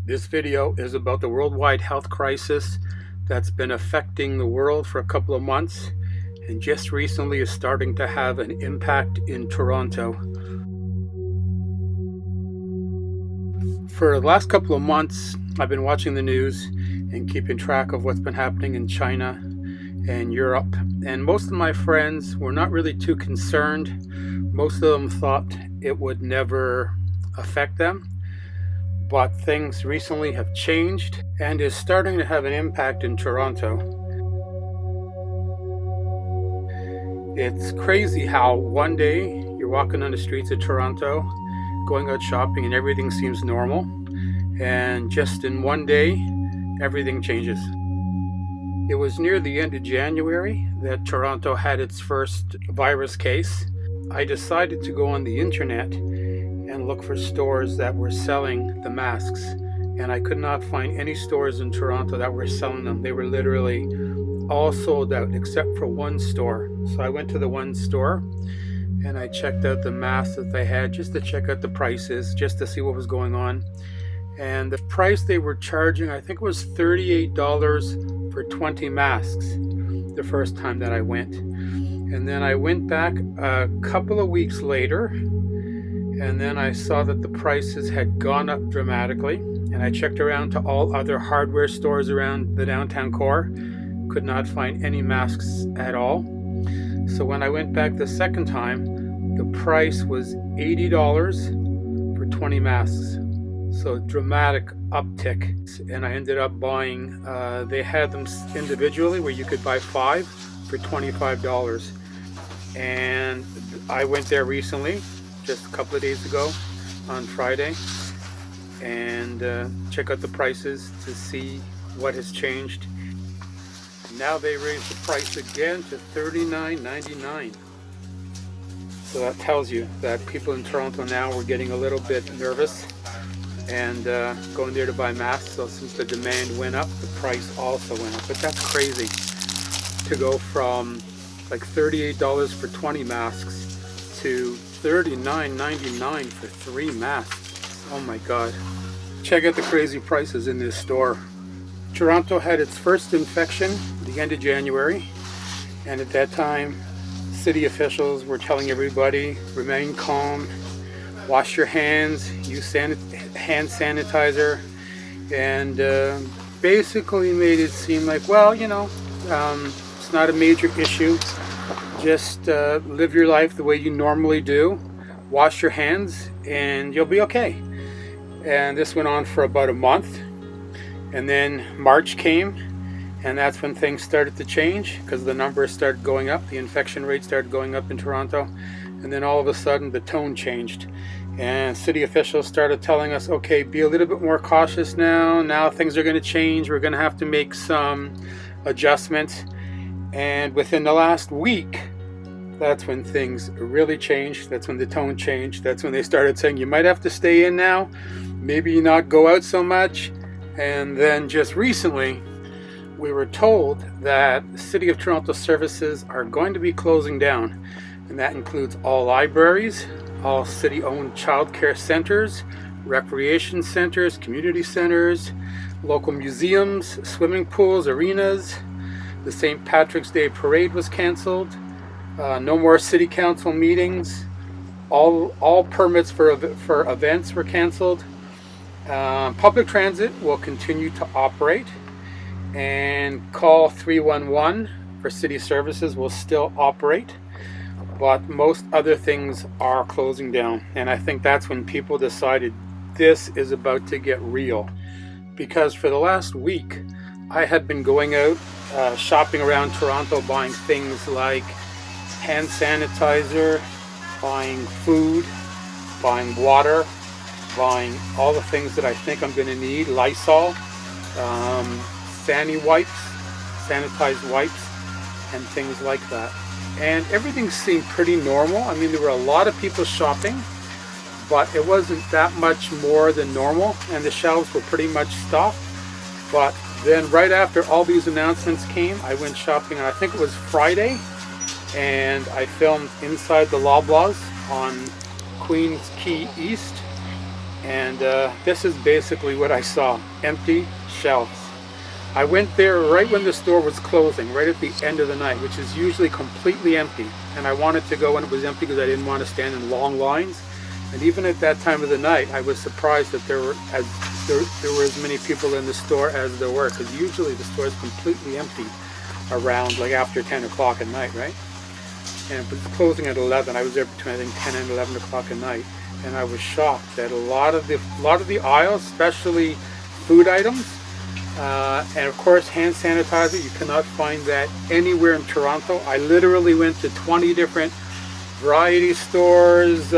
This video is about the worldwide health crisis that's been affecting the world for a couple of months and just recently is starting to have an impact in Toronto. For the last couple of months, I've been watching the news and keeping track of what's been happening in China and Europe. And most of my friends were not really too concerned. Most of them thought it would never affect them. But things recently have changed and is starting to have an impact in Toronto. It's crazy how one day you're walking on the streets of Toronto, going out shopping, and everything seems normal. And just in one day, everything changes. It was near the end of January that Toronto had its first virus case. I decided to go on the internet and look for stores that were selling the masks, and I could not find any stores in Toronto that were selling them. They were literally all sold out except for one store. So I went to the one store and I checked out the masks that they had just to check out the prices, just to see what was going on. And the price they were charging, I think it was $38 for 20 masks the first time that I went. And then I went back a couple of weeks later, and then I saw that the prices had gone up dramatically. And I checked around to all other hardware stores around the downtown core. Could not find any masks at all. So when I went back the second time, the price was $80 for 20 masks. So dramatic uptick. And I ended up buying, they had them individually where you could buy 5 for $25. And I went there recently, just a couple of days ago on Friday, and check out the prices to see what has changed. Now they raised the price again to $39.99. So that tells you that people in Toronto now were getting a little bit nervous and going there to buy masks. So since the demand went up, the price also went up. But that's crazy to go from like $38 for 20 masks to $39.99 for 3 masks. Oh my God. Check out the crazy prices in this store. Toronto had its first infection at the end of January, and at that time city officials were telling everybody remain calm, wash your hands, use hand sanitizer, and basically made it seem like, well, it's not a major issue. Just live your life the way you normally do, wash your hands, and you'll be okay. And this went on for about a month. And then March came, and that's when things started to change because the numbers started going up, the infection rate started going up in Toronto, and then all of a sudden the tone changed. And city officials started telling us, okay, be a little bit more cautious now. Now things are going to change. We're going to have to make some adjustments. And within the last week, that's when things really changed. That's when the tone changed. That's when they started saying, you might have to stay in now, maybe not go out so much. And then just recently, we were told that the City of Toronto services are going to be closing down. And that includes all libraries, all city-owned childcare centers, recreation centers, community centers, local museums, swimming pools, arenas. The St. Patrick's Day Parade was canceled. No more city council meetings. All permits for events were canceled. Public transit will continue to operate, and call 311 for city services will still operate, but most other things are closing down. And I think that's when people decided this is about to get real, because for the last week I had been going out shopping around Toronto, buying things like hand sanitizer, buying food, buying water, buying all the things that I think I'm going to need, Lysol, sanitized wipes, and things like that. And everything seemed pretty normal. I mean, there were a lot of people shopping, but it wasn't that much more than normal, and the shelves were pretty much stocked. But then right after all these announcements came, I went shopping, and I think it was Friday, and I filmed inside the Loblaws on Queens Quay East, And this is basically what I saw: empty shelves. I went there right when the store was closing, right at the end of the night, which is usually completely empty. And I wanted to go when it was empty because I didn't want to stand in long lines. And even at that time of the night, I was surprised that there were as many people in the store as there were, because usually the store is completely empty around like after 10 o'clock at night, right? And it was closing at 11. I was there between I think 10 and 11 o'clock at night, and I was shocked that a lot of the aisles, especially food items, and of course hand sanitizer, you cannot find that anywhere in Toronto. I literally went to 20 different variety stores,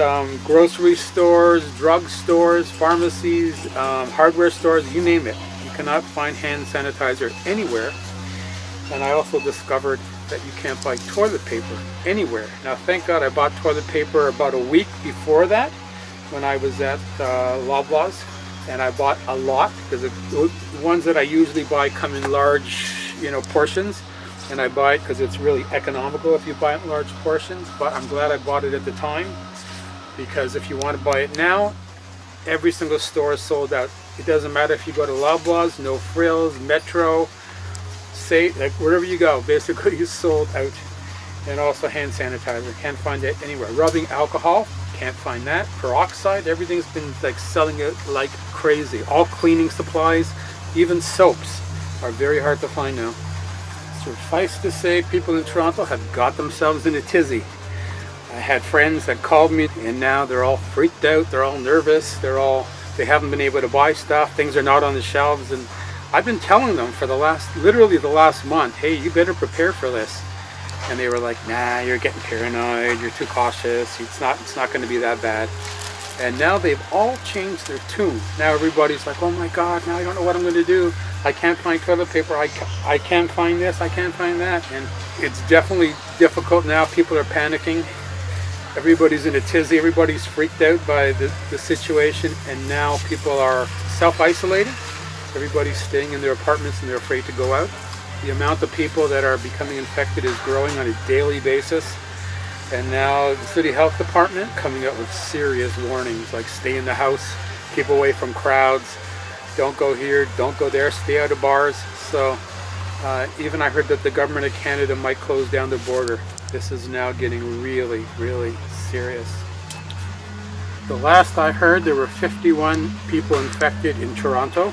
grocery stores, drug stores, pharmacies, hardware stores, you name it. You cannot find hand sanitizer anywhere. And I also discovered that you can't buy toilet paper anywhere. Now, thank God I bought toilet paper about a week before that when I was at Loblaws, and I bought a lot because the ones that I usually buy come in large, portions, and I buy it because it's really economical if you buy it in large portions. But I'm glad I bought it at the time, because if you want to buy it now, every single store is sold out. It doesn't matter if you go to Loblaws, No Frills, Metro, like wherever you go, basically it's sold out. And also hand sanitizer, can't find it anywhere. Rubbing alcohol, can't find that. Peroxide, everything's been like selling it like crazy. All cleaning supplies, even soaps, are very hard to find now. Suffice to say, people in Toronto have got themselves in a tizzy. I had friends that called me, and now they're all freaked out, they're all nervous, they haven't been able to buy stuff, things are not on the shelves, and I've been telling them for literally the last month, hey, you better prepare for this. And they were like, nah, you're getting paranoid, you're too cautious, it's not going to be that bad. And now they've all changed their tune. Now everybody's like, oh my God, now I don't know what I'm going to do. I can't find toilet paper, I can't find this, I can't find that. And it's definitely difficult now. People are panicking. Everybody's in a tizzy, everybody's freaked out by the situation, and now people are self-isolating. Everybody's staying in their apartments and they're afraid to go out. The amount of people that are becoming infected is growing on a daily basis. And now the city health department coming up with serious warnings, like stay in the house, keep away from crowds, don't go here, don't go there, stay out of bars. So even I heard that the government of Canada might close down the border. This is now getting really, really serious. The last I heard, there were 51 people infected in Toronto.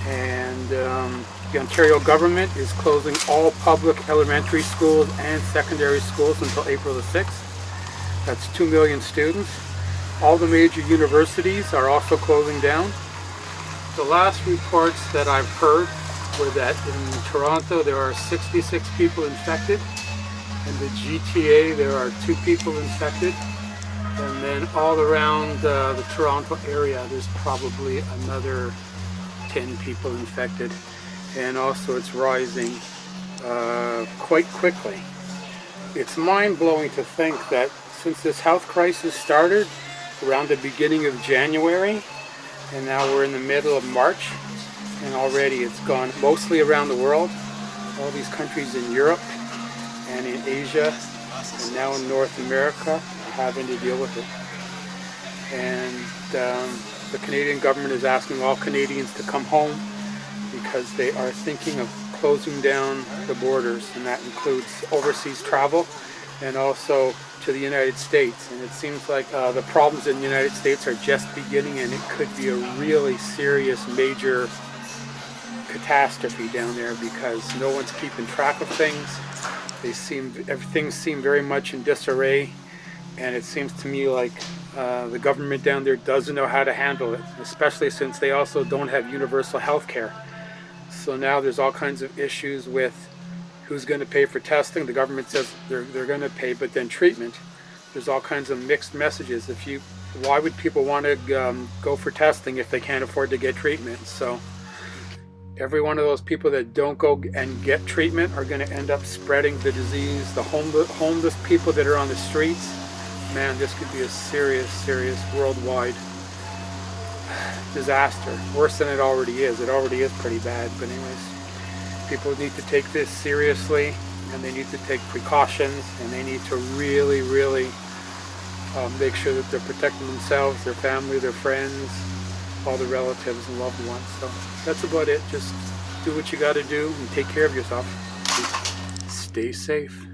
And the Ontario government is closing all public elementary schools and secondary schools until April the 6th. That's 2 million students. All the major universities are also closing down. The last reports that I've heard were that in Toronto there are 66 people infected. In the GTA there are 2 people infected. And then all around the Toronto area there's probably another 10 people infected, and also it's rising quite quickly. It's mind-blowing to think that since this health crisis started around the beginning of January, and now we're in the middle of March, and already it's gone mostly around the world, all these countries in Europe and in Asia and now in North America are having to deal with it. And the Canadian government is asking all Canadians to come home because they are thinking of closing down the borders, and that includes overseas travel and also to the United States. And it seems like the problems in the United States are just beginning, and it could be a really serious major catastrophe down there because no one's keeping track of things. Everything seems very much in disarray, and it seems to me like the government down there doesn't know how to handle it, especially since they also don't have universal health care. So now there's all kinds of issues with who's going to pay for testing. The government says they're going to pay, but then treatment. There's all kinds of mixed messages. Why would people want to go for testing if they can't afford to get treatment? So every one of those people that don't go and get treatment are going to end up spreading the disease. The homeless people that are on the streets, man, this could be a serious, serious worldwide disaster. Worse than it already is. It already is pretty bad. But anyways, people need to take this seriously, and they need to take precautions, and they need to really, really make sure that they're protecting themselves, their family, their friends, all the relatives and loved ones. So that's about it. Just do what you got to do and take care of yourself. Stay safe.